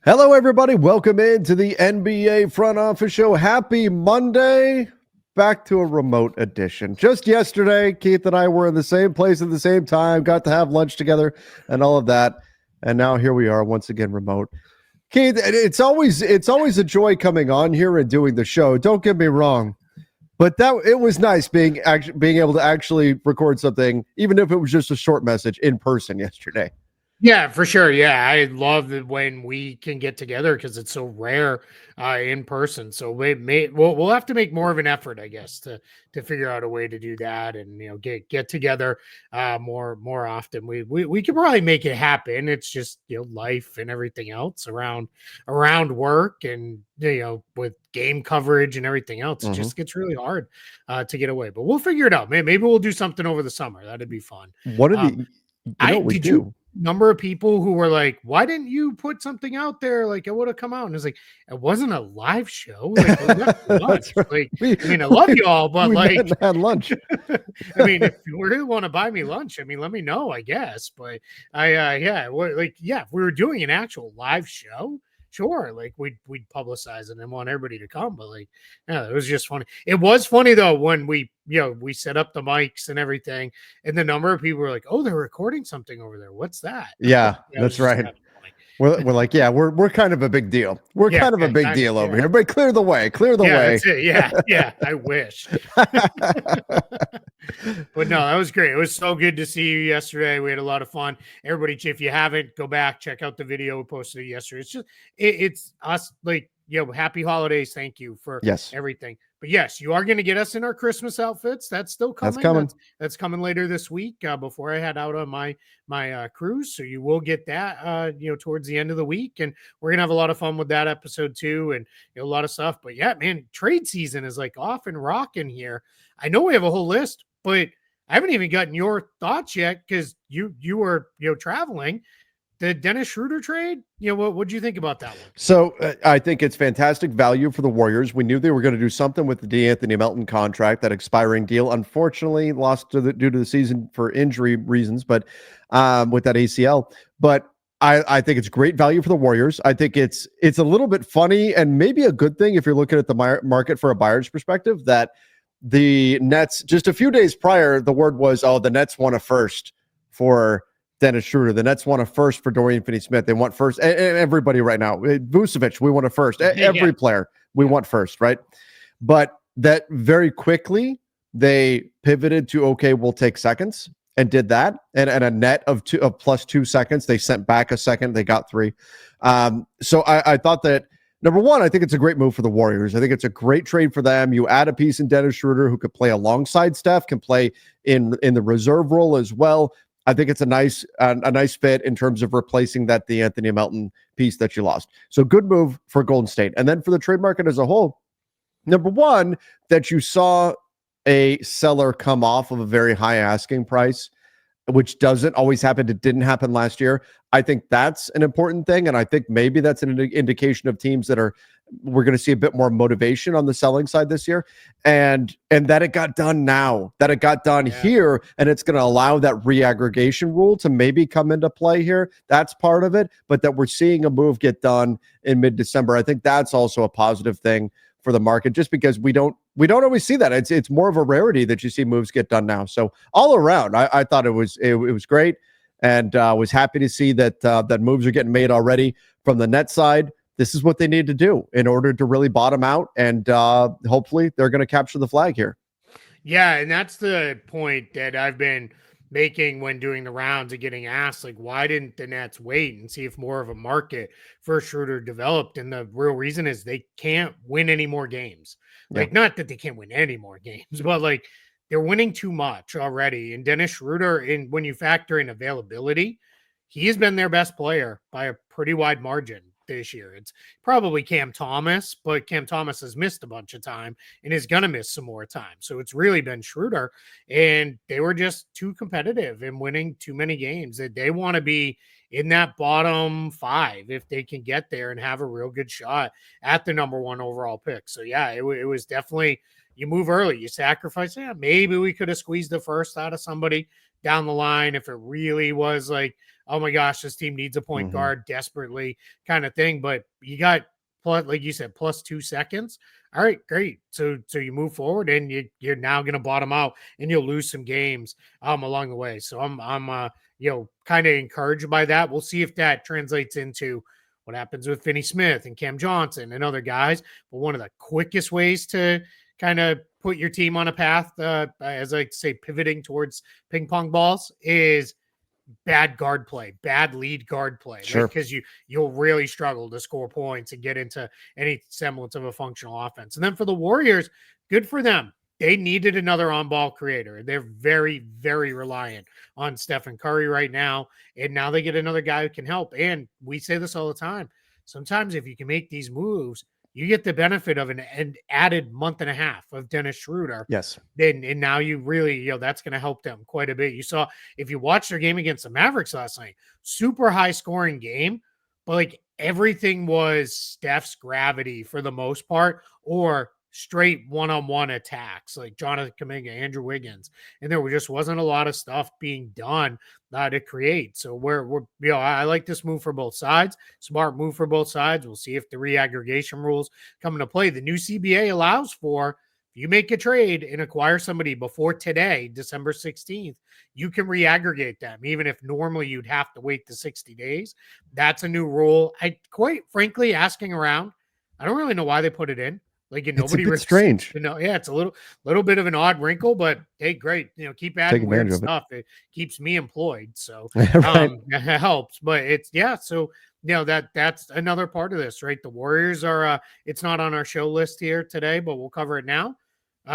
Hello, everybody. Welcome into the NBA Front Office Show. Happy Monday. Back to a remote edition. Just yesterday, Keith and I were in the same place at the same time, got to have lunch together and all of that. And now here we are once again remote. Keith, it's always a joy coming on here and doing the show. Don't get me wrong. But it was nice being able to actually record something, even if it was just a short message in person yesterday. Yeah, for sure. Yeah, I love it when we can get together because it's so rare in person. So we'll have to make more of an effort, I guess, to figure out a way to do that and get together more often. We could probably make it happen. It's just life and everything else around work and with game coverage and everything else. It just gets really hard to get away. But we'll figure it out. Maybe we'll do something over the summer. That'd be fun. What are we do? Number of people who were like, why didn't you put something out there? Like it would have come out. And it's like, it wasn't a live show. Like, lunch. Right. I love you all, but had lunch. I mean, if you really want to buy me lunch, let me know, I guess. But if we were doing an actual live show, sure, like we'd publicize it and want everybody to come. But it was just funny. It was funny though when we set up the mics and everything, and the number of people were like, "Oh, they're recording something over there. What's that?" Yeah, that's right. We're like, yeah, we're kind of a big deal. We're kind of a big deal over here. But clear the way. Clear the way. That's it. Yeah. I wish. But no, that was great. It was so good to see you yesterday. We had a lot of fun. Everybody, if you haven't, go back, check out the video we posted yesterday. It's just it's us happy holidays. Thank you for everything. But yes, you are going to get us in our Christmas outfits. That's still coming. That's coming. That's coming later this week before I head out on my cruise. So you will get that towards the end of the week, and we're gonna have a lot of fun with that episode too, and a lot of stuff. But yeah, man, trade season is like off and rocking here. I know we have a whole list, but I haven't even gotten your thoughts yet because you were traveling. The Dennis Schroder trade, what do you think about that one? So I think it's fantastic value for the Warriors. We knew they were going to do something with the DeAnthony Melton contract, that expiring deal. Unfortunately, lost due to the season for injury reasons, but with that ACL. But I think it's great value for the Warriors. I think it's a little bit funny and maybe a good thing if you're looking at the market for a buyer's perspective, that the Nets, just a few days prior, the word was, the Nets want a first for Dennis Schroder. The Nets want a first for Dorian Finney-Smith. They want first. And everybody right now. Vucevic, we want a first. Every player, we want first, right? But that very quickly, they pivoted to, okay, we'll take seconds, and did that. And a net of plus 2 seconds. They sent back a second. They got 3. So I thought that, number one, I think it's a great move for the Warriors. I think it's a great trade for them. You add a piece in Dennis Schroder who could play alongside Steph, can play in the reserve role as well. I think it's a nice fit in terms of replacing that DeAnthony Melton piece that you lost. So good move for Golden State. And then for the trade market as a whole, number one, that you saw a seller come off of a very high asking price, which doesn't always happen. It didn't happen last year. I think that's an important thing. And I think maybe that's an indication of teams that we're going to see a bit more motivation on the selling side this year. And that it got done now, that it got done here, and it's going to allow that reaggregation rule to maybe come into play here. That's part of it. But that we're seeing a move get done in mid-December, I think that's also a positive thing for the market, just because we don't always see that. It's more of a rarity that you see moves get done now. So all around, I thought it was great, and was happy to see that moves are getting made already from the net side. This is what they need to do in order to really bottom out, and hopefully they're going to capture the flag here. Yeah, and that's the point that I've been making when doing the rounds and getting asked, like, why didn't the Nets wait and see if more of a market for Schroder developed? And the real reason is they can't win any more games. Like, not that they can't win any more games, but like they're winning too much already. And Dennis Schroder, when you factor in availability, he has been their best player by a pretty wide margin this year. It's probably Cam Thomas, but Cam Thomas has missed a bunch of time and is going to miss some more time. So it's really been Schroder, and they were just too competitive and winning too many games. That they want to be in that bottom 5 if they can get there and have a real good shot at the number 1 overall pick. So yeah, it was definitely, you move early, you sacrifice. Yeah, maybe we could have squeezed the first out of somebody down the line, if it really was like, oh my gosh, this team needs a point guard desperately kind of thing. But you got, plus, like you said, plus 2 seconds. All right, great. So you move forward, and you're now going to bottom out, and you'll lose some games along the way. So I'm kind of encouraged by that. We'll see if that translates into what happens with Finney Smith and Cam Johnson and other guys. But one of the quickest ways to kind of put your team on a path, as I like to say, pivoting towards ping pong balls, is bad guard play, bad lead guard play. Sure. Because you'll really struggle to score points and get into any semblance of a functional offense. And then for the Warriors, good for them. They needed another on-ball creator. They're very, very reliant on Stephen Curry right now. And now they get another guy who can help. And we say this all the time. Sometimes if you can make these moves, you get the benefit of an added month and a half of Dennis Schroder. Yes. And now you really, that's going to help them quite a bit. You saw, if you watched their game against the Mavericks last night, super high scoring game, but like everything was Steph's gravity for the most part, or straight one-on-one attacks like Jonathan Kuminga, Andrew Wiggins, and there just wasn't a lot of stuff being done to create. So we're I like this move for both sides. Smart move for both sides. We'll see if the reaggregation rules come into play. The new CBA allows for, if you make a trade and acquire somebody before today, December 16th, you can reaggregate them, even if normally you'd have to wait the 60 days. That's a new rule. I quite frankly, asking around, I don't really know why they put it in. Like, nobody it's strange. Yeah, it's a little bit of an odd wrinkle, but hey, great. Keep adding weird stuff. It keeps me employed, so right. It helps. But it's so that's another part of this, right? The Warriors are. It's not on our show list here today, but we'll cover it now.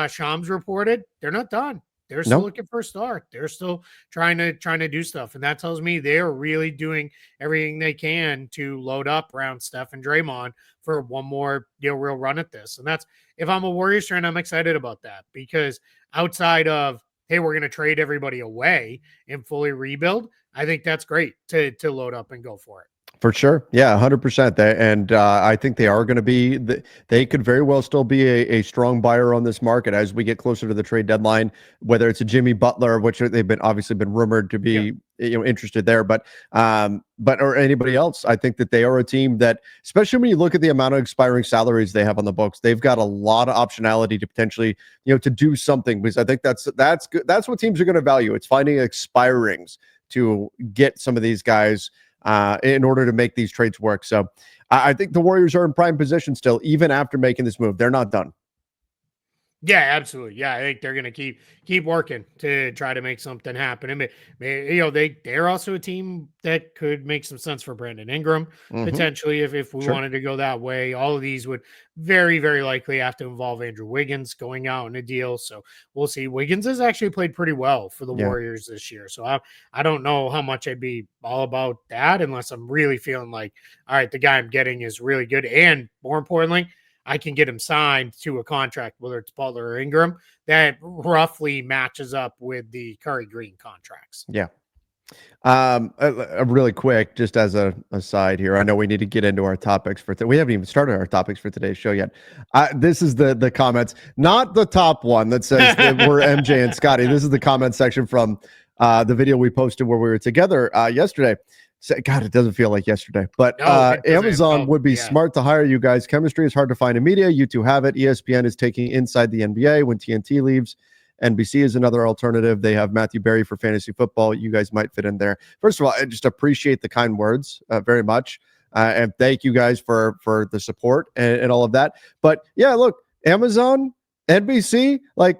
Shams reported they're not done. They're still looking for a star. They're still trying to do stuff. And that tells me they're really doing everything they can to load up around Steph and Draymond for one more real run at this. And that's, if I'm a Warriors fan, I'm excited about that, because outside of, hey, we're going to trade everybody away and fully rebuild, I think that's great to load up and go for it. For sure. Yeah, 100%. And I think they are going to be, they could very well still be a strong buyer on this market as we get closer to the trade deadline, whether it's a Jimmy Butler, which they've been obviously been rumored to be interested there, but or anybody else. I think that they are a team that, especially when you look at the amount of expiring salaries they have on the books, they've got a lot of optionality to potentially, to do something, because I think that's good. That's what teams are going to value. It's finding expirings to get some of these guys in order to make these trades work. So I think the Warriors are in prime position still, even after making this move. They're not done. Yeah, absolutely. Yeah, I think they're going to keep working to try to make something happen. And they're also a team that could make some sense for Brandon Ingram potentially if we wanted to go that way. All of these would very, very likely have to involve Andrew Wiggins going out in a deal. So we'll see. Wiggins has actually played pretty well for the Warriors this year. So I don't know how much I'd be all about that unless I'm really feeling like, all right, the guy I'm getting is really good. And more importantly, I can get him signed to a contract, whether it's Butler or Ingram, that roughly matches up with the Curry Green contracts. Yeah. Really quick, just as a aside here, I know we need to get into our topics for we haven't even started our topics for today's show yet. This is the comments, not the top one that says that we're MJ and Scotty. This is the comment section from the video we posted where we were together yesterday. God, it doesn't feel like yesterday, but Amazon would be smart to hire you guys. Chemistry is hard to find in media. You two have it. ESPN is taking Inside the NBA when TNT leaves. NBC is another alternative. They have Matthew Berry for fantasy football. You guys might fit in there. First of all, I just appreciate the kind words very much. And thank you guys for the support and all of that. But yeah, look, Amazon, NBC, like,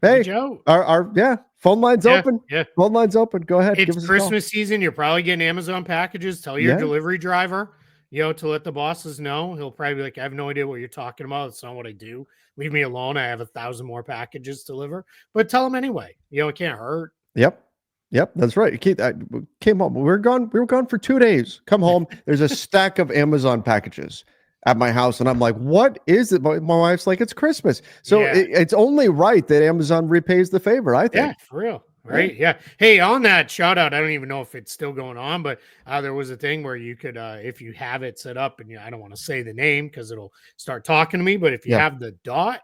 hey, phone line's open. Yeah. Phone line's open. Go ahead. It's Christmas season. You're probably getting Amazon packages. Tell your delivery driver, to let the bosses know. He'll probably be like, I have no idea what you're talking about. It's not what I do. Leave me alone. I have 1,000 more packages to deliver. But tell them anyway. It can't hurt. Yep. That's right. Keith, I came home. We were gone for 2 days. Come home. There's a stack of Amazon packages at my house, and I'm like, what is it? My wife's like, it's Christmas. So it's only right that Amazon repays the favor, I think. Yeah, for real. Right. Yeah. Hey, on that shout out, I don't even know if it's still going on, but there was a thing where you could, if you have it set up, and I don't want to say the name because it'll start talking to me, but if you have the dot,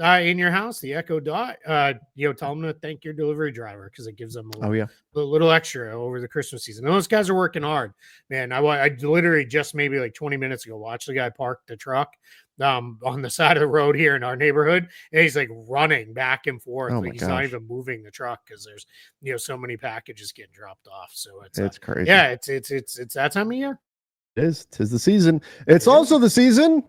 in your house, the Echo Dot, tell them to thank your delivery driver because it gives them Oh yeah. a little extra over the Christmas season. And those guys are working hard, man. I literally just maybe like 20 minutes ago watched the guy park the truck on the side of the road here in our neighborhood, and he's like running back and forth. Oh Like my he's not gosh. even moving the truck because there's so many packages getting dropped off. So It's crazy. yeah, it's that time of year. It is. 'Tis the season. It's It also is. the season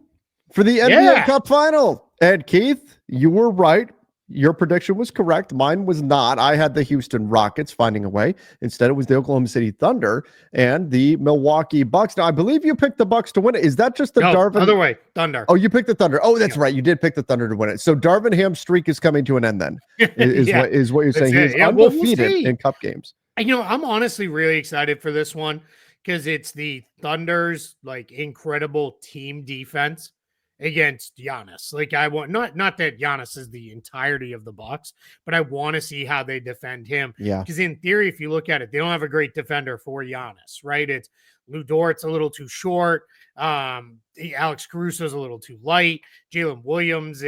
for the NBA Yeah. Cup final. And Keith, you were right. Your prediction was correct. Mine was not. I had the Houston Rockets finding a way. Instead, it was the Oklahoma City Thunder and the Milwaukee Bucks. Now, I believe you picked the Bucks to win it. Is that just the Darvin? Other way, Thunder. Oh, you picked the Thunder. Oh, that's right. You did pick the Thunder to win it. So Darvin Ham's streak is coming to an end then, is what you're saying. He's undefeated in Cup games. I'm honestly really excited for this one because it's the Thunder's like incredible team defense against Giannis. Like I want not that Giannis is the entirety of the Bucks, but I want to see how they defend him. Yeah. Because in theory, if you look at it, they don't have a great defender for Giannis, right? It's Lou Dort's a little too short. Alex Caruso's a little too light. Jalen Williams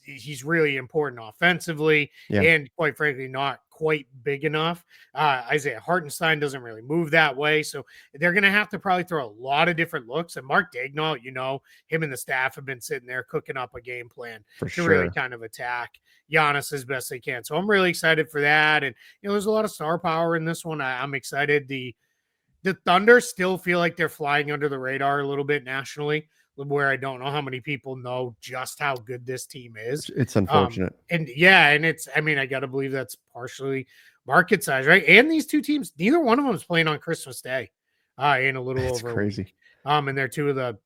he's really important offensively and quite frankly not quite big enough. Isaiah Hartenstein doesn't really move that way, so they're going to have to probably throw a lot of different looks. And Mark Daigneault, him and the staff have been sitting there cooking up a game plan to really kind of attack Giannis as best they can. So I'm really excited for that. And there's a lot of star power in this one. I'm excited. The Thunder still feel like they're flying under the radar a little bit nationally, where I don't know how many people know just how good this team is. It's unfortunate. And it's, I got to believe that's partially market size, right? And these two teams, neither one of them is playing on Christmas Day in a little over crazy. a week. And they're two of the,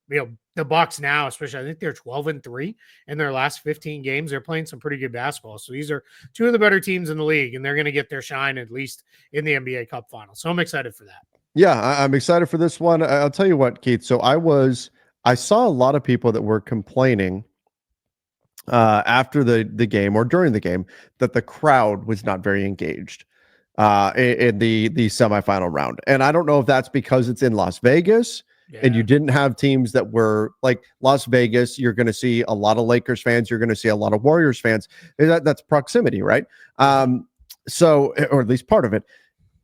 the Bucks now, especially, I think they're 12-3 in their last 15 games. They're playing some pretty good basketball. So these are two of the better teams in the league, and they're going to get their shine at least in the NBA Cup final. So I'm excited for that. Yeah, I'm excited for this one. I'll tell you what, Keith. So I saw a lot of people that were complaining after the game or during the game that the crowd was not very engaged in the semifinal round. And I don't know if that's because it's in Las Vegas and you didn't have teams that were like Las Vegas. You're going to see a lot of Lakers fans. You're going to see a lot of Warriors fans. That's proximity, right? So, or at least part of it.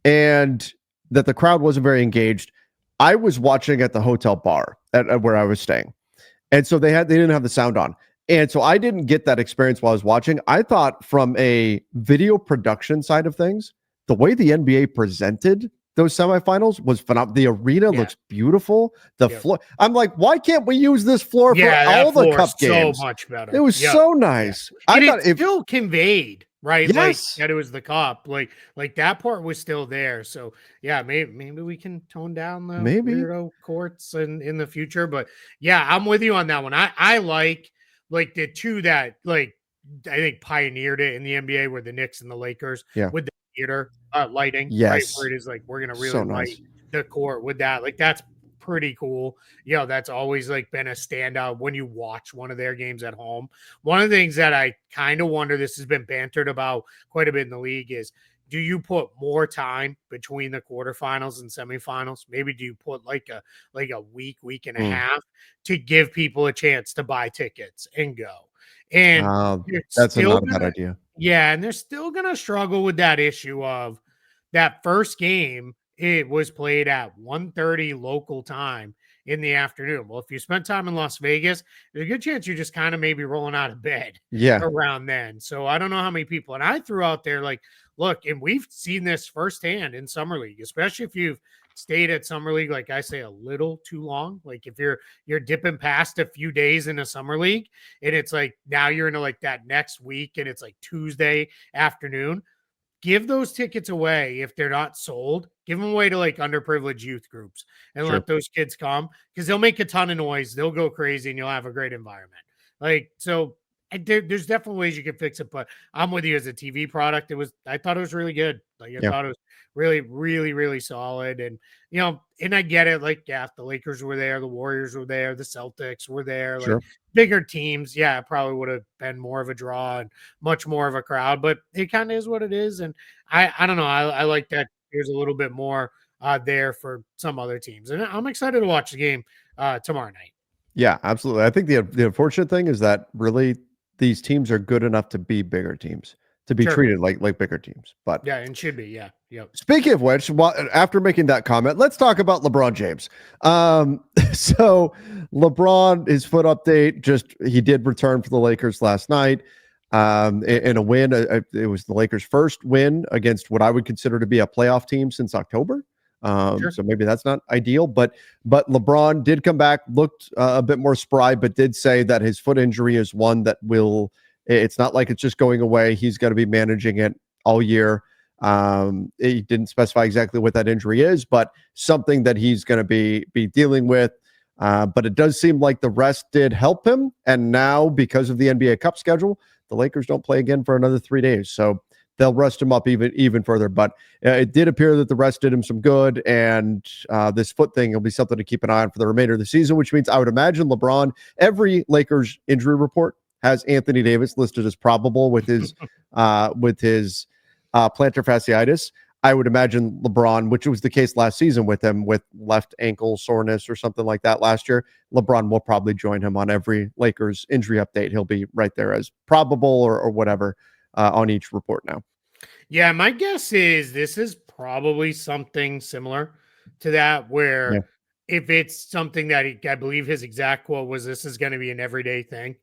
And that the crowd wasn't very engaged. I was watching at the hotel bar at where I was staying. And so they didn't have the sound on. And so I didn't get that experience while I was watching. I thought from a video production side of things, the way the NBA presented those semifinals was phenomenal. The arena looks beautiful. The floor. I'm like, why can't we use this floor for all the cup games? So much better. It was so nice. I thought it still conveyed. Right, yes. Like that it was the cup, like that part was still there. So yeah, maybe we can tone down the weirdo courts in the future. But yeah, I'm with you on that one. I like the two that I think pioneered it in the NBA were the Knicks and the Lakers with the theater lighting. Yes, right, where it is like we're gonna really light the court with that. Like that's pretty cool. That's always been a standout when you watch one of their games at home. One of the things that I kind of wonder, this has been bantered about quite a bit in the league, is do you put more time between the quarterfinals and semifinals? Maybe do you put like a week and a half to give people a chance to buy tickets and go? And that's not a bad idea. Yeah, and they're still gonna struggle with that issue of that first game. It was played at 1:30 local time in the afternoon. Well, if you spent time in Las Vegas, there's a good chance you're just kind of maybe rolling out of bed around then. So I don't know how many people. And I threw out there look, and we've seen this firsthand in Summer League, especially if you've stayed at Summer League, like I say, a little too long. Like if you're dipping past a few days in a Summer League and it's now you're into that next week and it's Tuesday afternoon. Give those tickets away if they're not sold. Give them away to underprivileged youth groups and let those kids come because they'll make a ton of noise. They'll go crazy and you'll have a great environment. There's definitely ways you can fix it, but I'm with you as a TV product. I thought it was really good. I thought it was really, really, really solid. And, and I get it. The Lakers were there, the Warriors were there, the Celtics were there, bigger teams. Yeah, it probably would have been more of a draw and much more of a crowd, but it kind of is what it is. And I don't know. I like that there's a little bit more there for some other teams. And I'm excited to watch the game tomorrow night. Yeah, absolutely. I think the unfortunate thing is that really these teams are good enough to be bigger teams, to be Sure. treated like bigger teams. But Yeah, and should be. Yeah. Yep. speaking of which, after making that comment, let's talk about LeBron James. So LeBron, his foot update, just he did return for the Lakers last night in a win. It was the Lakers' first win against what I would consider to be a playoff team since October. Sure. So maybe that's not ideal, but LeBron did come back, looked a bit more spry, but did say that his foot injury is one that will. It's not like it's just going away. He's going to be managing it all year. He didn't specify exactly what that injury is, but something that he's going to be dealing with. But it does seem like the rest did help him. And now, because of the NBA Cup schedule, the Lakers don't play again for another 3 days. So they'll rest him up even further. But it did appear that the rest did him some good. And this foot thing will be something to keep an eye on for the remainder of the season, which means I would imagine LeBron, every Lakers injury report has Anthony Davis listed as probable with his plantar fasciitis. I would imagine LeBron, which was the case last season with him with left ankle soreness or something like that last year, LeBron will probably join him on every Lakers injury update. He'll be right there as probable or whatever on each report now. Yeah, my guess is this is probably something similar to that, where if it's something that I believe his exact quote was, "This is going to be an everyday thing."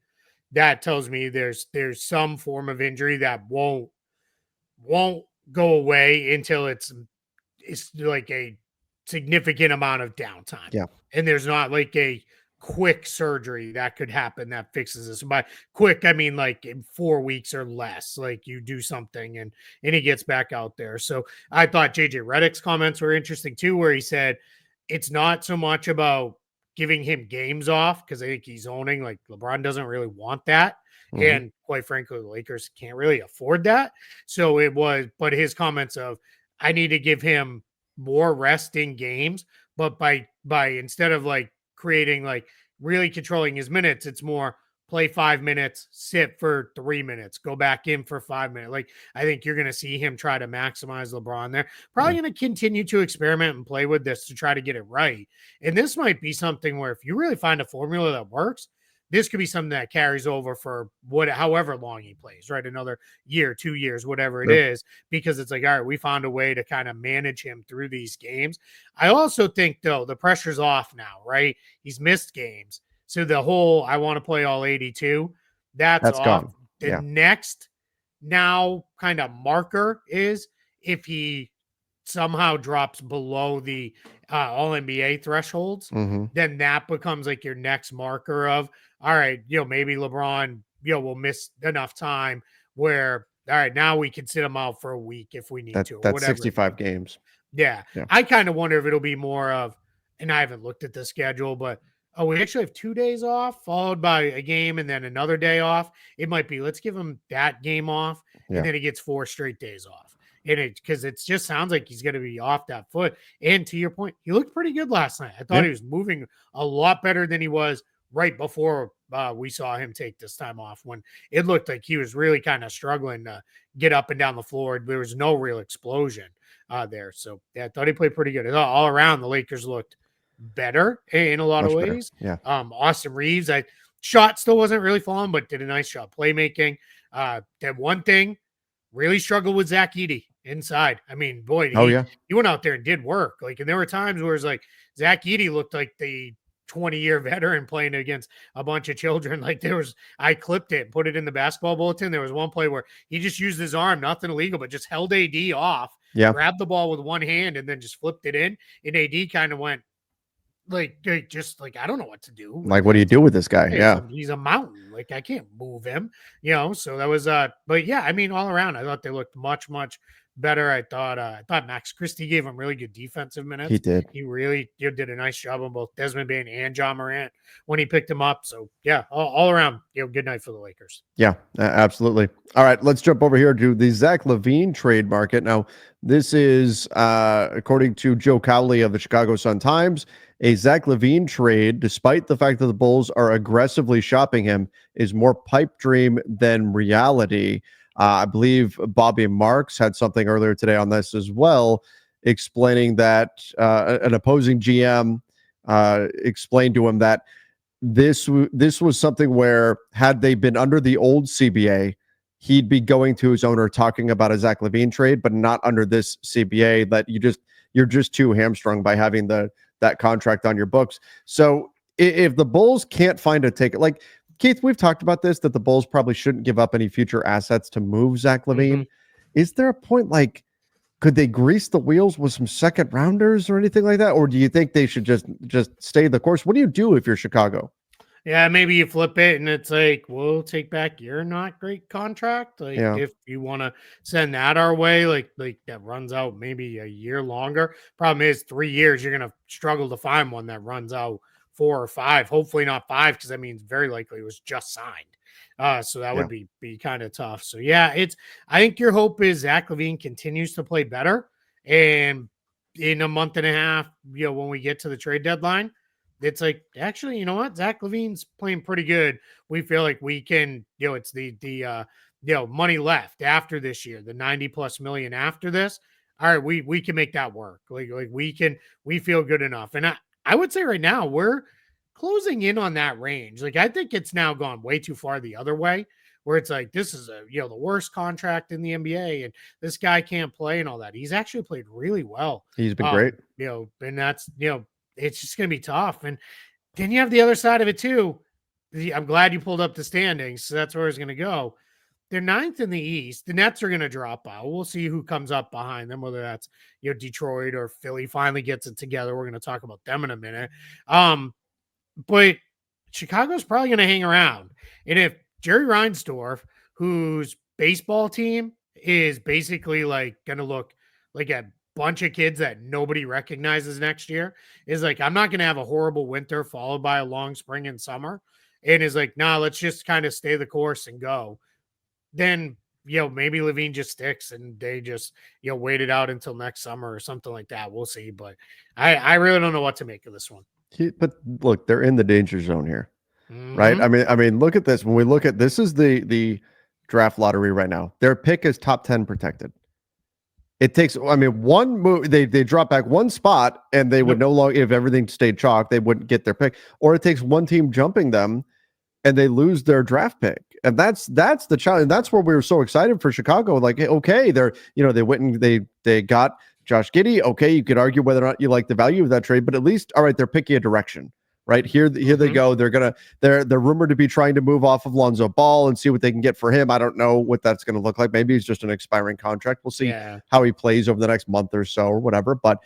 That tells me there's some form of injury that won't go away until it's like a significant amount of downtime. Yeah. And there's not like a quick surgery that could happen that fixes this. By quick, I mean like in 4 weeks or less. Like you do something and he gets back out there. So I thought JJ Redick's comments were interesting too, where he said it's not so much about giving him games off, because I think he's owning like LeBron doesn't really want that. Mm-hmm. And quite frankly, the Lakers can't really afford that. So it was, but his comments of, I need to give him more rest in games, but by instead of like creating like really controlling his minutes, it's more play 5 minutes, sit for 3 minutes, go back in for 5 minutes. Like I think you're going to see him try to maximize LeBron there. Probably going to continue to experiment and play with this to try to get it right. And this might be something where if you really find a formula that works, this could be something that carries over for however long he plays, right? Another year, 2 years, whatever it is, because it's like, all right, we found a way to kind of manage him through these games. I also think though, the pressure's off now, right? He's missed games. So the whole, I want to play all 82, that's off. Gone. The next now kind of marker is if he somehow drops below the all NBA thresholds, then that becomes like your next marker of, all right, maybe LeBron, will miss enough time where, all right, now we can sit him out for a week if we need to. That's 65 games. Yeah. I kind of wonder if it'll be more of, and I haven't looked at the schedule, but we actually have 2 days off followed by a game and then another day off. It might be, let's give him that game off and then he gets 4 straight days off. And because it just sounds like he's going to be off that foot. And to your point, he looked pretty good last night. I thought he was moving a lot better than he was right before we saw him take this time off, when it looked like he was really kind of struggling to get up and down the floor. There was no real explosion there. So I thought he played pretty good. All around, the Lakers looked better in a lot of ways. Yeah. Austin Reeves, shot still wasn't really falling, but did a nice job playmaking. That one thing, really struggled with Zach Edey inside. I mean, boy, he went out there and did work. Like, and there were times where it's like Zach Edey looked like the 20-year veteran playing against a bunch of children. Like I clipped it and put it in the basketball bulletin. There was one play where he just used his arm, nothing illegal, but just held AD off, grabbed the ball with one hand and then just flipped it in. And AD kind of went like, just like, I don't know what to do. Like, what do you do with this guy? He's a mountain. Like, I can't move him, so that was, but yeah, I mean, all around, I thought they looked much, much better. I thought Max Christie gave him really good defensive minutes. He did. He really did a nice job on both Desmond Bain and John Morant when he picked him up. So yeah, all around, good night for the Lakers. Yeah, absolutely. All right, let's jump over here to the Zach LaVine trade market. Now, this is according to Joe Cowley of the Chicago Sun-Times, a Zach LaVine trade, despite the fact that the Bulls are aggressively shopping him, is more pipe dream than reality. I believe Bobby Marks had something earlier today on this as well, explaining that an opposing GM explained to him that this was something where had they been under the old CBA, he'd be going to his owner talking about a Zach LaVine trade, but not under this CBA that you're just too hamstrung by having that contract on your books. So if the Bulls can't find a ticket, like Keith, we've talked about this, that the Bulls probably shouldn't give up any future assets to move Zach LaVine. Is there a point, like, could they grease the wheels with some second rounders or anything like that? Or do you think they should just stay the course? What do you do if you're Chicago? Yeah, maybe you flip it and it's like, we'll take back your not great contract. Like, if you want to send that our way, like that runs out maybe a year longer. Problem is 3 years, you're gonna struggle to find one that runs out 4 or 5. Hopefully not 5, because that means very likely it was just signed. So that would be kind of tough. So yeah, I think your hope is Zach LaVine continues to play better, and in a month and a half, when we get to the trade deadline, it's like, actually, you know what? Zach LaVine's playing pretty good. We feel like we can, it's the money left after this year, the 90+ million after this. All right, we can make that work. Like we feel good enough. And I would say right now we're closing in on that range. Like, I think it's now gone way too far the other way, where it's like, this is the worst contract in the NBA and this guy can't play and all that. He's actually played really well. He's been great. And that's, it's just going to be tough. And then you have the other side of it too. I'm glad you pulled up the standings. So that's where it's going to go. They're 9th in the East. The Nets are going to drop out. We'll see who comes up behind them, whether that's, Detroit or Philly finally gets it together. We're going to talk about them in a minute. But Chicago's probably going to hang around. And if Jerry Reinsdorf, whose baseball team is basically like going to look like a bunch of kids that nobody recognizes next year, is like, I'm not going to have a horrible winter followed by a long spring and summer, and is like, nah, let's just kind of stay the course and go, then maybe LaVine just sticks and they just wait it out until next summer or something like that. We'll see. But I really don't know what to make of this one. But look, they're in the danger zone here, right? I mean, look at this. When we look at this, is the draft lottery right now. Their pick is top 10 protected. It takes, one move, they drop back one spot and they would no longer, if everything stayed chalk, they wouldn't get their pick. Or it takes one team jumping them and they lose their draft pick. And that's the challenge. That's where we were so excited for Chicago. Like, okay, they went and they got Josh Giddey. Okay, you could argue whether or not you like the value of that trade, but at least, all right, they're picking a direction. Right here they go. They're rumored to be trying to move off of Lonzo Ball and see what they can get for him. I don't know what that's going to look like. Maybe it's just an expiring contract. We'll see how he plays over the next month or so or whatever. But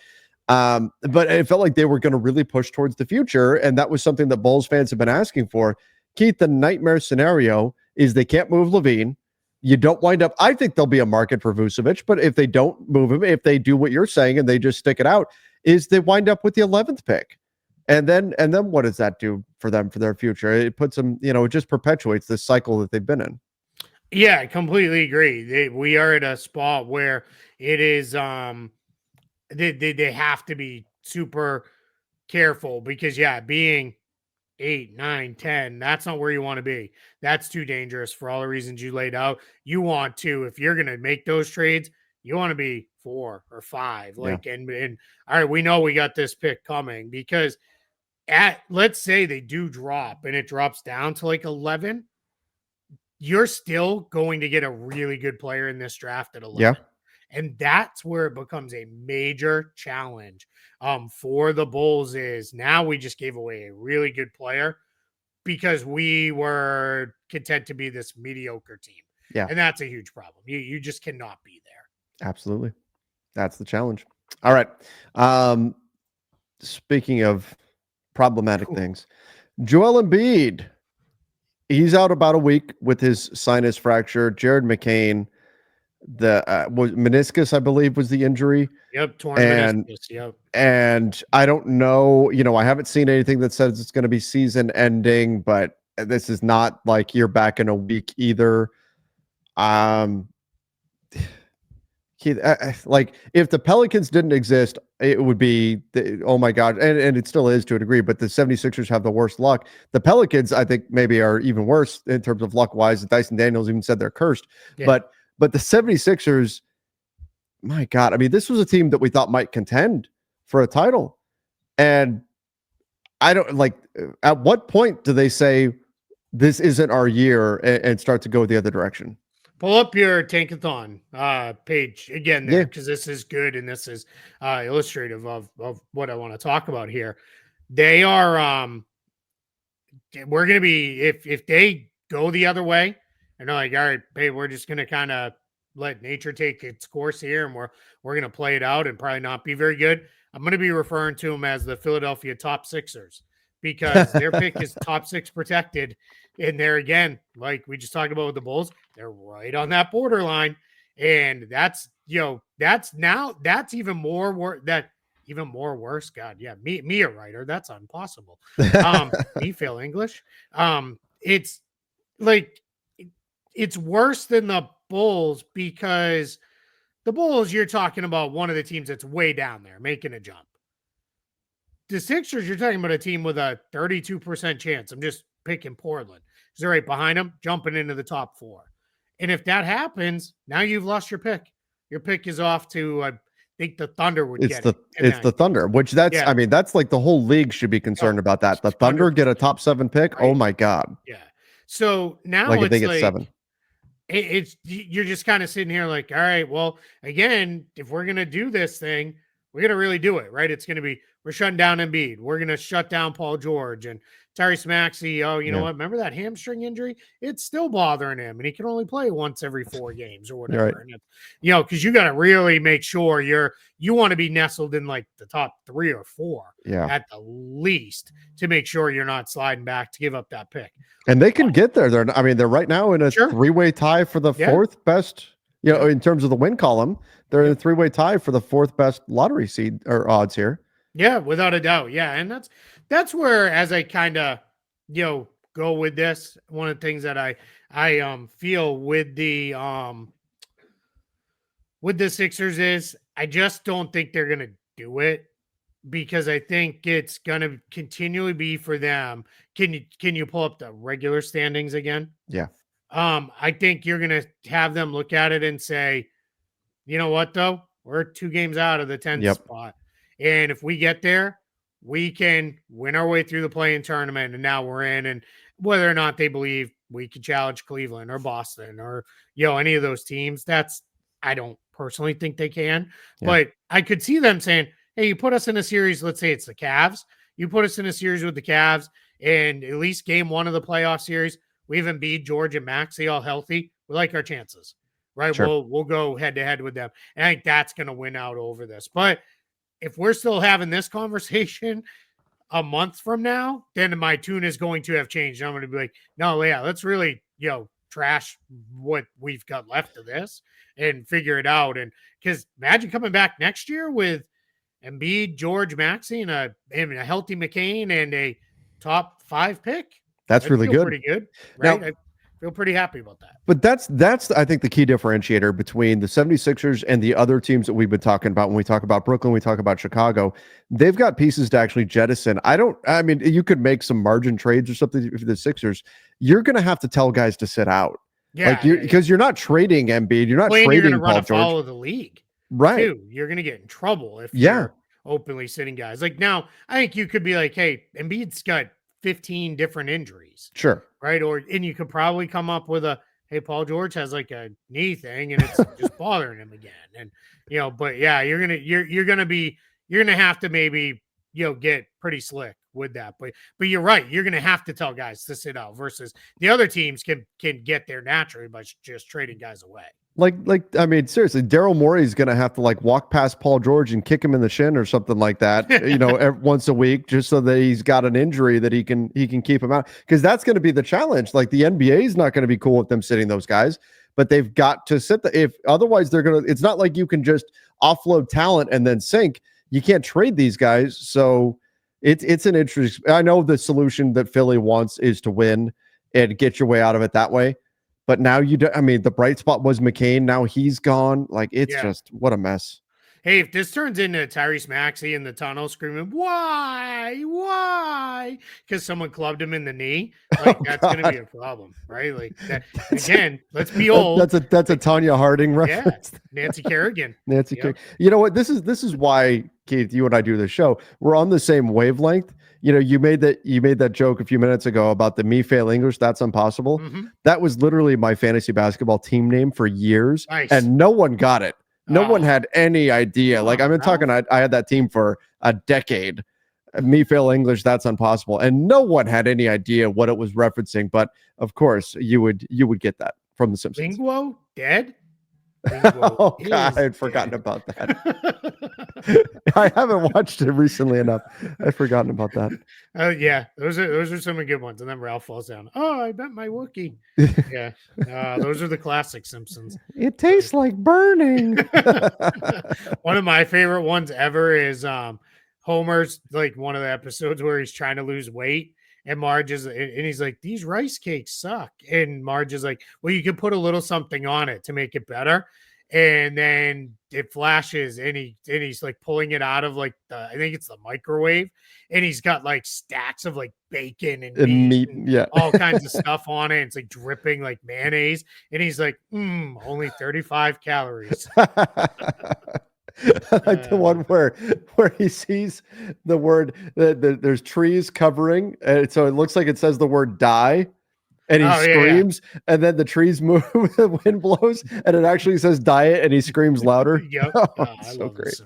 it felt like they were going to really push towards the future, and that was something that Bulls fans have been asking for. Keith, the nightmare scenario is they can't move LaVine. You don't wind up. I think there'll be a market for Vucevic, but if they don't move him, if they do what you're saying and they just stick it out, is they wind up with the 11th pick. And then what does that do for them for their future? It puts them, it just perpetuates this cycle that they've been in. Yeah, I completely agree. We are at a spot where it is they have to be super careful, because being 8, 9, 10, that's not where you want to be. That's too dangerous for all the reasons you laid out. You want to, if you're going to make those trades, you want to be 4 or 5. And all right, we know we got this pick coming, because let's say they do drop and it drops down to like 11, you're still going to get a really good player in this draft at 11. Yeah. And that's where it becomes a major challenge for the Bulls. Is now we just gave away a really good player because we were content to be this mediocre team. Yeah. And that's a huge problem. You just cannot be there. Absolutely. That's the challenge. All right. Speaking of problematic things, Joel Embiid, he's out about a week with his sinus fracture. Jared McCain, the meniscus, I believe, was the injury. Yep, torn meniscus. Yep. And I don't know, I haven't seen anything that says it's going to be season ending, but this is not like you're back in a week either. Like, if the Pelicans didn't exist, it would be oh my god, and it still is to a degree, but the 76ers have the worst luck. The Pelicans, I think, maybe are even worse in terms of luck wise. Dyson Daniels even said they're cursed. But the 76ers, my god, this was a team that we thought might contend for a title, and I don't like. At what point do they say this isn't our year and start to go the other direction? Pull up your Tankathon page again there, Yeah. because this is good and this is illustrative of what I want to talk about here. They are we're gonna be, if they go the other way and they're like, all right, hey, we're just gonna kind of let nature take its course here and we're gonna play it out and probably not be very good. I'm gonna be referring to them as the Philadelphia Top Sixers, because their pick is top six protected. And there again, like we just talked about with the Bulls, they're right on that borderline. And that's, that's even more worse. God, yeah, me a writer. That's impossible. Me fail English. It's like it's worse than the Bulls, because the Bulls, you're talking about one of the teams that's way down there making a jump. The Sixers, you're talking about a team with a 32% chance. I'm just picking Portland, because they're right behind them, jumping into the top four. And if that happens, now you've lost your pick. Your pick is off to, I think the Thunder would get it. It's the Thunder, which I mean, that's like the whole league should be concerned about that. The Thunder get a top 7 pick. Right. Oh my God. Yeah. So now like it's if they get 7. It's you're just kind of sitting here like, all right, well, again, if we're gonna do this thing, we're gonna really do it, right? It's gonna be, we're shutting down Embiid, we're gonna shut down Paul George and Tyrese Maxey. Oh, you know what? Remember that hamstring injury? It's still bothering him, and he can only play once every 4 games or whatever. Right. And because you got to really make sure you want to be nestled in like the top 3 or 4, at the least, to make sure you're not sliding back to give up that pick. And they can get there. They're right now in a 3-way tie for the 4th best. In terms of the win column, they're in a 3-way tie for the 4th best lottery seed or odds here. Yeah, without a doubt. Yeah, and that's where, as I kind of go with this, one of the things that I feel with the Sixers is, I just don't think they're gonna do it, because I think it's gonna continually be for them. Can you pull up the regular standings again? Yeah. I think you're gonna have them look at it and say, you know what though, we're 2 games out of the 10th spot. And if we get there, we can win our way through the play-in tournament, and now we're in. And whether or not they believe we could challenge Cleveland or Boston or any of those teams, I don't personally think they can. But I could see them saying, hey, you put us in a series, let's say it's the Cavs. You put us in a series with the Cavs, and at least game 1 of the playoff series, we have Embiid, George, and Maxey all healthy. We like our chances, right? Sure. We'll go head-to-head with them. And I think that's going to win out over this. But if we're still having this conversation a month from now, then my tune is going to have changed. I'm going to be like, no, let's really, trash what we've got left of this and figure it out. And because imagine coming back next year with Embiid, George, Maxey, and a healthy McCain and a top 5 pick. That's really good. Pretty good, right? Now, I feel pretty happy about that. But that's I think the key differentiator between the 76ers and the other teams that we've been talking about. When we talk about Brooklyn, we talk about Chicago, they've got pieces to actually jettison. I mean, you could make some margin trades or something for the Sixers. You're going to have to tell guys to sit out. Yeah. Because you're not trading Embiid. You're not trading Paul George. Follow the league. Right. Too. You're going to get in trouble if you're openly sitting guys. Like now, I think you could be like, hey, Embiid's got 15 different injuries. Sure. Right. And you could probably come up with hey, Paul George has like a knee thing and it's just bothering him again. And, but yeah, you're going to have to maybe, get pretty slick with that. But you're right. You're going to have to tell guys to sit out versus the other teams can get there naturally by just trading guys away. I mean, seriously, Daryl Morey's going to have to walk past Paul George and kick him in the shin or something like that, once a week, just so that he's got an injury that he can keep him out. Because that's going to be the challenge. Like the NBA is not going to be cool with them sitting those guys, but they've got to sit if otherwise they're going to, it's not like you can just offload talent and then sink. You can't trade these guys. So it's an interesting, I know the solution that Philly wants is to win and get your way out of it that way. But now the bright spot was McCain. Now he's gone. It's just, what a mess. Hey, if this turns into Tyrese Maxey in the tunnel screaming, why? Because someone clubbed him in the knee, that's going to be a problem, right? Again, let's be old. That's a Tanya Harding reference. Yeah, Nancy Kerrigan. Kerrigan. You know what? This is why, Keith, you and I do this show. We're on the same wavelength. you made that joke a few minutes ago about the me fail English. That's impossible. Mm-hmm. That was literally my fantasy basketball team name for years, Nice. and no one got it. No one had any idea. Like I've been talking, I had that team for a decade. Me fail English, that's impossible, and no one had any idea what it was referencing. But of course, you would get that from the Simpsons. Linguo dead. Oh God, I had forgotten about that. I haven't watched it recently enough. I'd forgotten about that. Oh yeah, those are some good ones. And then Ralph falls down. Oh, I bet my Wookiee. Yeah, those are the classic Simpsons. It tastes like burning. One of my favorite ones ever is Homer's, like one of the episodes where he's trying to lose weight. And Marge is, and he's like, these rice cakes suck. And Marge is like, well, you can put a little something on it to make it better. And then it flashes, and he's like pulling it out of like I think it's the microwave, and he's got like stacks of like bacon and meat and yeah, all kinds of stuff on it. It's like dripping like mayonnaise, and he's like, only 35 calories. Like the one where he sees the word that there's trees covering, and so it looks like it says the word die, and he screams, and then the trees move, the wind blows, and it actually says diet, and he screams louder. Yep. I so love great.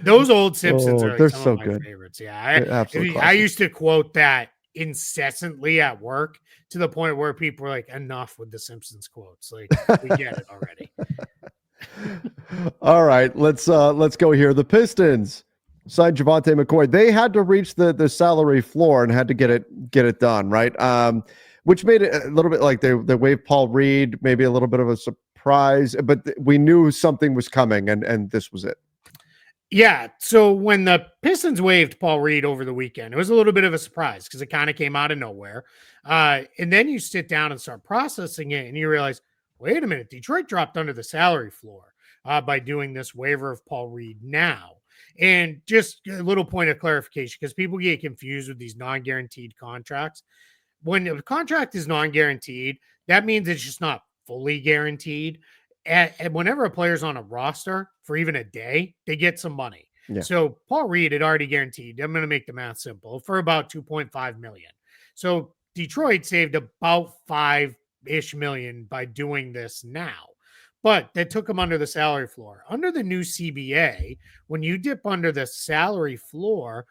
Those old Simpsons are like they're some so of my good. favorites. Yeah, I used to quote that incessantly at work to the point where people were like, enough with the Simpsons quotes. Like, we get it already. All right, let's go here. The Pistons signed Javonte McCoy. They had to reach the salary floor and had to get it done, right? Which made it a little bit like they waived Paul Reed, maybe a little bit of a surprise, but we knew something was coming, and this was it. Yeah. So when the Pistons waived Paul Reed over the weekend, it was a little bit of a surprise because it kind of came out of nowhere. And then you sit down and start processing it, and you realize, wait a minute, Detroit dropped under the salary floor by doing this waiver of Paul Reed now. And just a little point of clarification, because people get confused with these non-guaranteed contracts. When a contract is non-guaranteed, that means it's just not fully guaranteed. And whenever a player's on a roster for even a day, they get some money. Yeah. So Paul Reed had already guaranteed, I'm going to make the math simple, for about $2.5 million. So Detroit saved about $5-ish million by doing this now. But that took them under the salary floor. Under the new CBA, when you dip under the salary floor,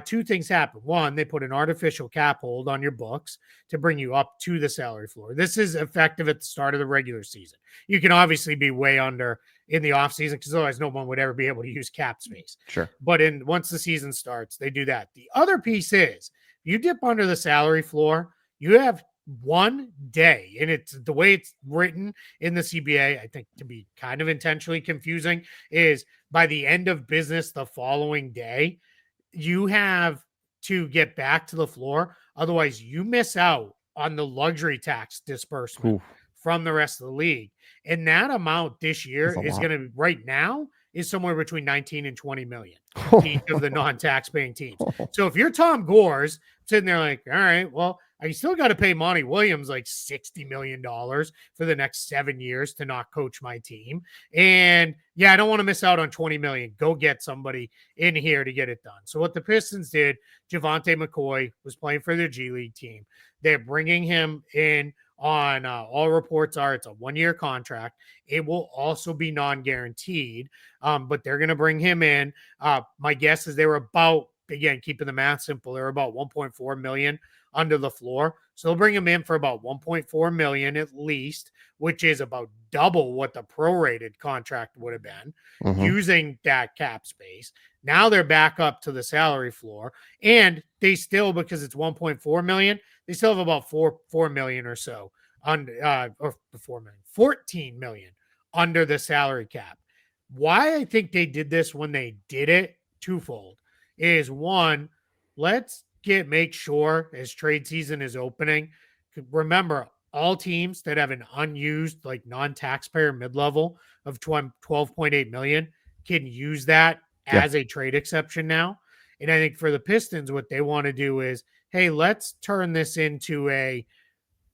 two things happen. One, they put an artificial cap hold on your books to bring you up to the salary floor. This is effective at the start of the regular season. You can obviously be way under in the offseason because otherwise no one would ever be able to use cap space. Sure. But once the season starts, they do that. The other piece is you dip under the salary floor, you have 1 day, and it's the way it's written in the CBA, I think, to be kind of intentionally confusing, is by the end of business the following day, you have to get back to the floor. Otherwise, you miss out on the luxury tax disbursement from the rest of the league. And that amount this year is going to, right now, is somewhere between 19 and 20 million to each of the non-tax paying teams. So if you're Tom Gores sitting there like, all right, well, I still got to pay Monty Williams like $60 million for the next 7 years to not coach my team. And yeah, I don't want to miss out on 20 million. Go get somebody in here to get it done. So what the Pistons did, Javonte McCoy was playing for their G League team. They're bringing him in on all reports are it's a 1-year contract. It will also be non-guaranteed, but they're going to bring him in. My guess is they were about, again, keeping the math simple, they're about 1.4 million under the floor. So they'll bring him in for about 1.4 million at least, which is about double what the prorated contract would have been using that cap space. Now they're back up to the salary floor, and they still, because it's 1.4 million, they still have about 4 million or so under, or 4 million, 14 million under the salary cap. Why I think they did this when they did it, twofold, is one, let's make sure as trade season is opening, remember all teams that have an unused, like non-taxpayer mid-level of 12.8 million can use that as a trade exception now. And I think for the Pistons, what they want to do is, hey, let's turn this into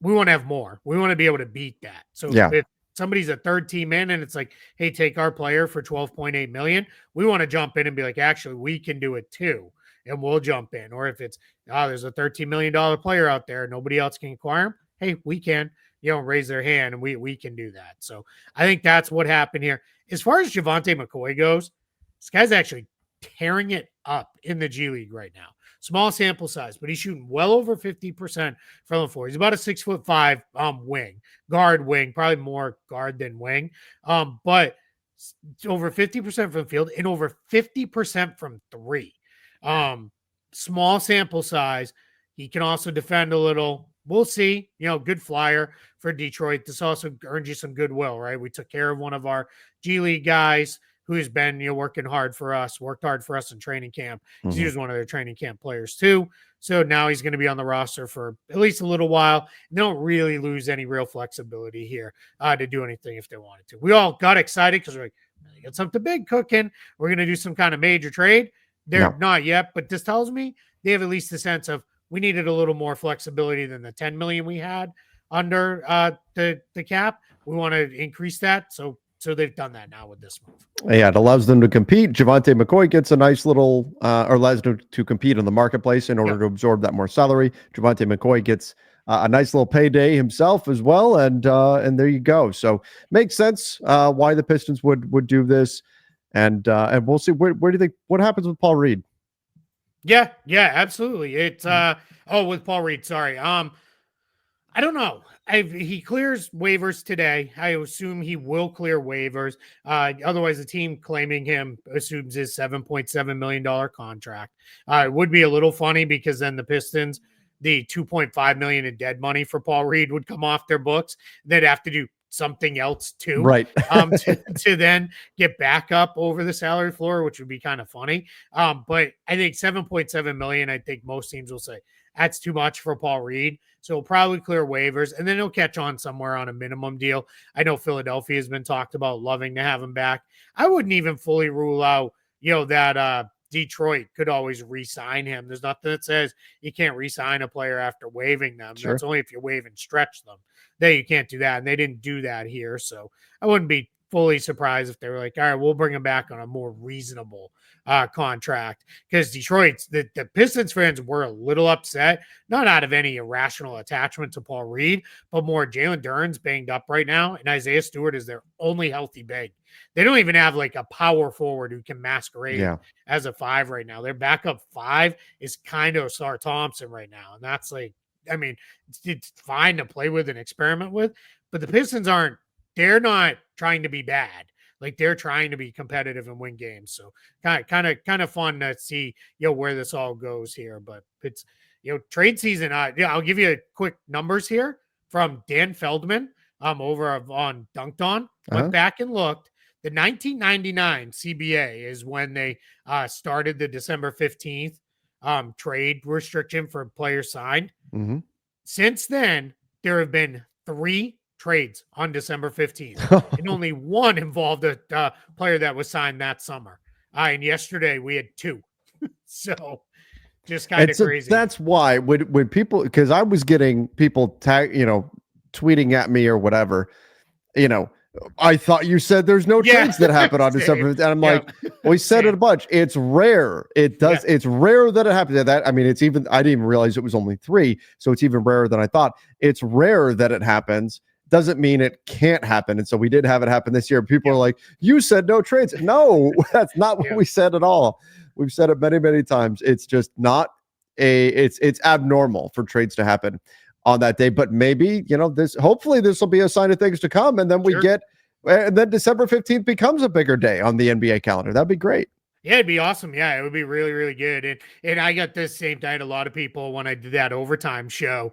we want to have more. We want to be able to beat that. So if somebody's a third team in and it's like, hey, take our player for 12.8 million, we want to jump in and be like, actually, we can do it too. and we'll jump in. Or if it's, there's a $13 million player out there, nobody else can acquire him. Hey, we can, raise their hand, and we can do that. So I think that's what happened here. As far as Javonte McCoy goes, this guy's actually tearing it up in the G League right now. Small sample size, but he's shooting well over 50% from the floor. He's about a 6'5" guard wing, probably more guard than wing. But over 50% from the field and over 50% from three. Small sample size. He can also defend a little. We'll see. Good flyer for Detroit. This also earned you some goodwill, right? We took care of one of our G League guys who's been worked hard for us in training camp, because he was one of their training camp players too. So now he's going to be on the roster for at least a little while. They don't really lose any real flexibility here to do anything if they wanted to. We all got excited because we're like, they got something big cooking. We're going to do some kind of major trade. They're not yet, but this tells me they have at least the sense of, we needed a little more flexibility than the $10 million we had under the cap. We want to increase that. So they've done that now with this move. Yeah, it allows them to compete. Javonte McCoy gets a nice little, or allows them to compete in the marketplace in order to absorb that more salary. Javonte McCoy gets a nice little payday himself as well, and there you go. So makes sense why the Pistons would do this, and we'll see. Where do you think, what happens with Paul Reed? Yeah, absolutely. It's with Paul Reed. Sorry, I don't know. He clears waivers today. I assume he will clear waivers. Otherwise, the team claiming him assumes his $7.7 million contract. It would be a little funny, because then the Pistons, the $2.5 million in dead money for Paul Reed would come off their books. They'd have to do something else too, right? to then get back up over the salary floor, which would be kind of funny. But I think $7.7 million, I think most teams will say that's too much for Paul Reed. So he'll probably clear waivers, and then he'll catch on somewhere on a minimum deal. I know Philadelphia has been talked about loving to have him back. I wouldn't even fully rule out, that Detroit could always re-sign him. There's nothing that says you can't re-sign a player after waiving them. Sure. That's only if you waive and stretch them. You can't do that, and they didn't do that here. So I wouldn't be fully surprised if they were like, all right, we'll bring him back on a more reasonable contract, because Detroit's the Pistons fans were a little upset, not out of any irrational attachment to Paul Reed, but more Jalen Duren's banged up right now, and Isaiah Stewart is their only healthy big. They don't even have like a power forward who can masquerade as a 5 right now. Their backup 5 is kind of Sar Thompson right now, and that's like, I mean, it's fine to play with and experiment with, but the Pistons they're not trying to be bad. Like, they're trying to be competitive and win games. So kind of fun to see, where this all goes here. But it's, trade season. I'll give you a quick numbers here from Dan Feldman over on Dunked On. Went back and looked. The 1999 CBA is when they started the December 15th trade restriction for players signed. Mm-hmm. Since then, there have been 3 trades on December 15th, and only one involved a player that was signed that summer. And yesterday we had 2. So just kind of crazy. That's why when people, because I was getting people tweeting at me or whatever, I thought you said there's no trades that happen on December 15th. And I'm like, we said it a bunch. It's rare. It does. It's rare that it happens. I didn't even realize it was only 3. So it's even rarer than I thought. It's rare that it happens. Doesn't mean it can't happen. And so we did have it happen this year. People are like, you said no trades. No, that's not what we said at all. We've said it many, many times. It's just not it's abnormal for trades to happen on that day. But maybe, hopefully this will be a sign of things to come. And then and then December 15th becomes a bigger day on the NBA calendar. That'd be great. Yeah, it'd be awesome. Yeah, it would be really, really good. And I got this same night. A lot of people, when I did that overtime show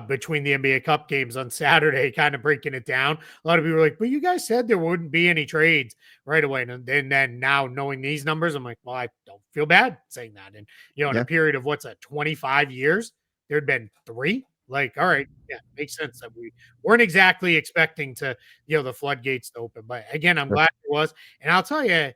between the NBA Cup games on Saturday, kind of breaking it down, a lot of people were like, but you guys said there wouldn't be any trades right away. And then now knowing these numbers, I'm like, well, I don't feel bad saying that. And, in a period of 25 years, there'd been 3. Like, all right, makes sense that we weren't exactly expecting to, the floodgates to open. But again, I'm glad it was. And I'll tell you,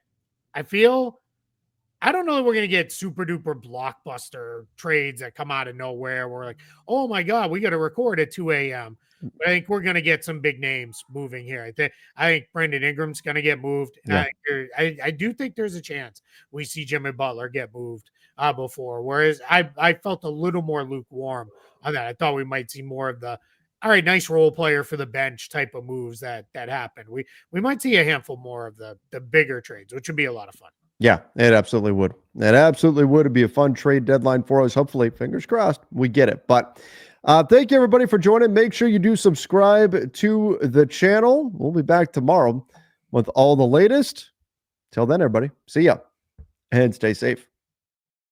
I don't know that we're going to get super duper blockbuster trades that come out of nowhere. We're like, oh my God, we got to record at 2 a.m. But I think we're going to get some big names moving here. I think Brandon Ingram's going to get moved. And I do think there's a chance we see Jimmy Butler get moved before. Whereas I felt a little more lukewarm on that. I thought we might see more of the all right, nice role player for the bench type of moves that happened. We might see a handful more of the bigger trades, which would be a lot of fun. Yeah, it absolutely would. It absolutely would. It'd be a fun trade deadline for us. Hopefully, fingers crossed, we get it. But thank you, everybody, for joining. Make sure you do subscribe to the channel. We'll be back tomorrow with all the latest. Till then, everybody, see ya and stay safe.